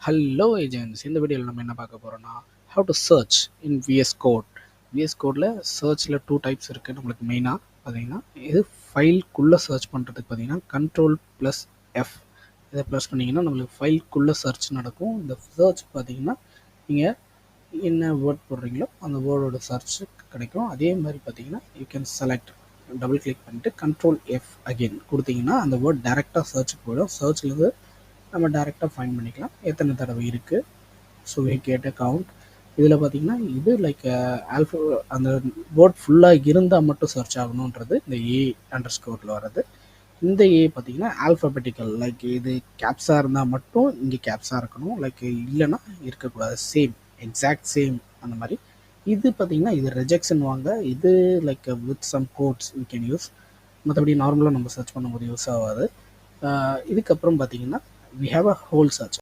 Hello agents, இந்த வீடியோவில் நம்ம என்ன பார்க்க போகிறோம்னா how to search in VS code. VS கோடில் சர்ச்சில் 2 டைப்ஸ் இருக்குது. நம்மளுக்கு மெயினாக பார்த்தீங்கன்னா இது ஃபைல்குள்ளே சர்ச் பண்ணுறதுக்கு பார்த்தீங்கன்னா Ctrl+F இதை ப்ரெஸ் பண்ணிங்கன்னா நம்மளுக்கு ஃபைல்குள்ளே சர்ச் நடக்கும். இந்த சர்ச் பார்த்தீங்கன்னா நீங்கள் என்ன வேர்ட் போடுறீங்களோ அந்த வேர்டோட சர்ச் கிடைக்கும். அதே மாதிரி பார்த்தீங்கன்னா you can select, double click பண்ணிட்டு Ctrl+F அகெயின் கொடுத்தீங்கன்னா அந்த வேர்ட் டேரெக்டாக சர்ச்சுக்கு போயிடும். சர்ச்லேருந்து நம்ம டேரெக்டாக ஃபைண்ட் பண்ணிக்கலாம் எத்தனை தடவை இருக்குது. So we get a count. இதில் பார்த்தீங்கன்னா இது லைக் ஆல்ஃபா, அந்த வேர்ட் ஃபுல்லாக இருந்தால் மட்டும் சர்ச் ஆகணுன்றது இந்த A_ஸ்கோரில் வர்றது. இந்த ஏ பார்த்தீங்கன்னா ஆல்ஃபபெட்டிக்கல், லைக் இது கேப்ஸாக இருந்தால் மட்டும் இங்கே கேப்ஸாக இருக்கணும், லைக் இல்லைன்னா இருக்கக்கூடாது. சேம், எக்ஸாக்ட் சேம் அந்த மாதிரி. இது பார்த்தீங்கன்னா இது ரெஜெக்ஷன் வாங்க, இது like with some codes we can use. மற்றபடி நார்மலாக நம்ம சர்ச் பண்ணும்போது யூஸ் ஆகாது. இதுக்கப்புறம் பார்த்தீங்கன்னா we have a whole search.